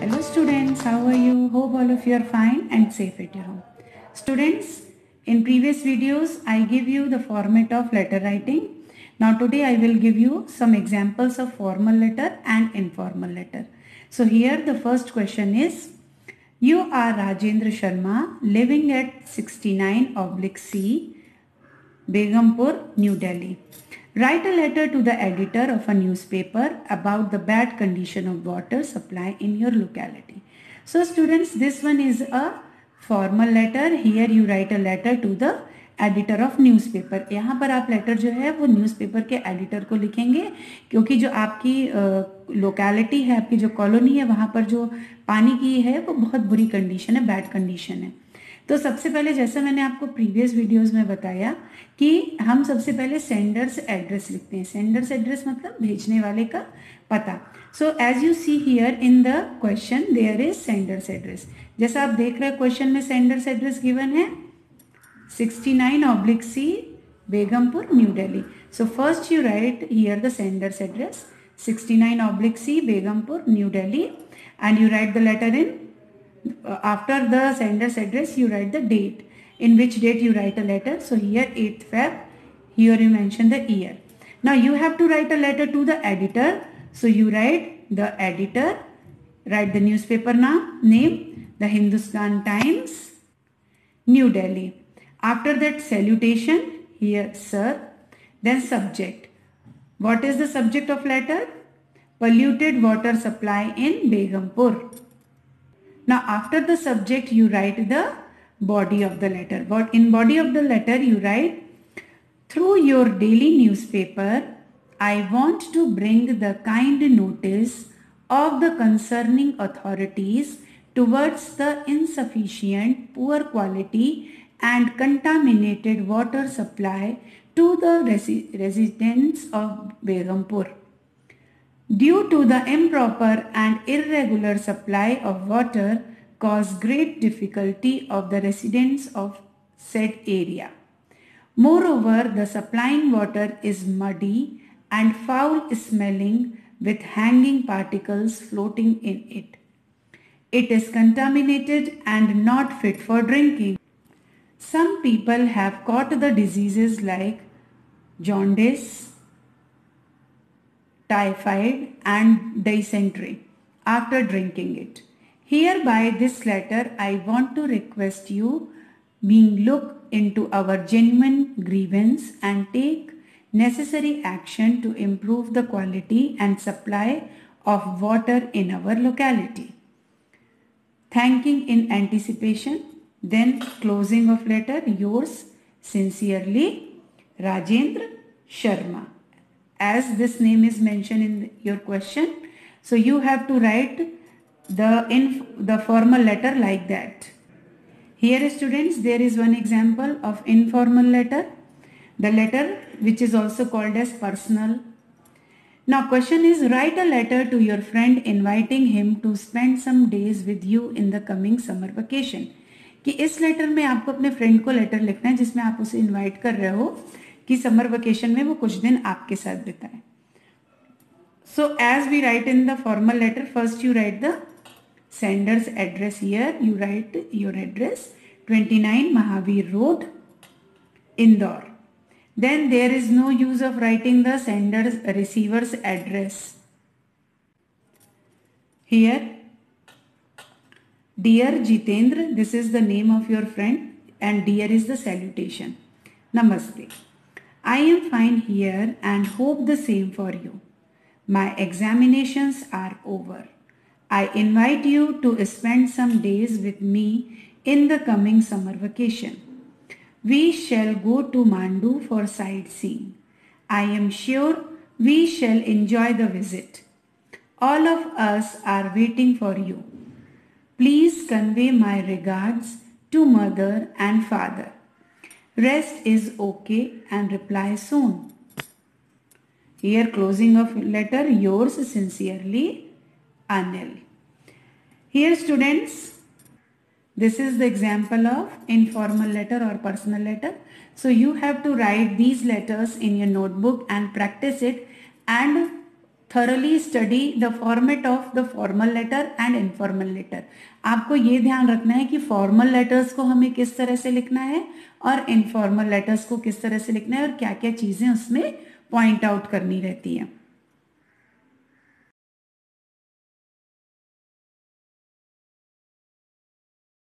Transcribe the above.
Hello students, how are you? Hope all of you are fine and safe at your home. Students, in previous videos I give you the format of letter writing. Now today I will give you some examples of formal letter and informal letter. So here the first question is, you are Rajendra Sharma living at 69/C, Begumpur, New Delhi. Write a letter to the editor of a newspaper about the bad condition of water supply in your locality. So students, this one is a formal letter. Here you write a letter to the editor of newspaper. यहाँ पर आप letter जो है वो newspaper के editor को लिखेंगे, क्योंकि जो आपकी लोकेलिटी है, आपकी जो कॉलोनी है, वहाँ पर जो पानी की है वो बहुत बुरी कंडीशन है, बैड कंडीशन है. तो सबसे पहले, जैसा मैंने आपको प्रीवियस वीडियोस में बताया कि हम सबसे पहले सेंडर्स एड्रेस लिखते हैं. सेंडर्स एड्रेस मतलब भेजने वाले का पता. So as you see here in the question there is sender's address. जैसा आप देख रहे हैं क्वेश्चन में सेंडर्स एड्रेस गिवन है 69/C, Begampur, New Delhi. So first you write here the sender's address 69/C, Begampur, New Delhi, and you write the letter in. After the sender's address you write the date, in which date you write a letter. So here 8th Feb, here you mention the year. Now you have to write a letter to the editor. So you write the editor, write the newspaper name, the Hindustan Times, New Delhi. After that salutation, here sir, then subject. What is the subject of letter? Polluted water supply in Begumpur. Now after the subject you write the body of the letter. What in body of the letter you write, through your daily newspaper I want to bring the kind notice of the concerning authorities towards the insufficient, poor quality and contaminated water supply to the residents of Begumpur. Due to the improper and irregular supply of water cause great difficulty of the residents of said area. Moreover, the supplying water is muddy and foul smelling with hanging particles floating in it. It is contaminated and not fit for drinking. Some people have caught the diseases like jaundice, typhoid and dysentery after drinking it. Hereby this letter I want to request you being look into our genuine grievance and take necessary action to improve the quality and supply of water in our locality. Thanking in anticipation. Then closing of letter, yours sincerely, Rajendra Sharma. As this name is mentioned in your question, so you have to write the formal letter like that. Here students, there is one example of informal letter, the letter which is also called as personal. Now question is, write a letter to your friend inviting him to spend some days with you in the coming summer vacation. कि इस letter में आपको अपने friend को letter लिखना है जिसमें आप उसे इनवाइट कर रहे हो कि समर वेकेशन में वो कुछ दिन आपके साथ बिताए. So as we write in the formal letter, first you write the sender's address. Here you write your address 29 Mahavir road, Indore. Then there is no use of writing the sender's receiver's address. Here dear Jitendra, this is the name of your friend, and dear is the salutation. Namaste. I am fine here and hope the same for you. My examinations are over. I invite you to spend some days with me in the coming summer vacation. We shall go to Mandu for sightseeing. I am sure we shall enjoy the visit. All of us are waiting for you. Please convey my regards to mother and father. Rest is okay and reply soon. Here closing of letter, yours sincerely, Anil. Here students, this is the example of informal letter or personal letter. So you have to write these letters in your notebook and practice it, and thoroughly study the format of the formal letter and informal letter. आपको ये ध्यान रखना है कि formal letters को हमें किस तरह से लिखना है और इनफॉर्मल लेटर्स को किस तरह से लिखना है और क्या क्या चीजें उसमें पॉइंट आउट करनी रहती है.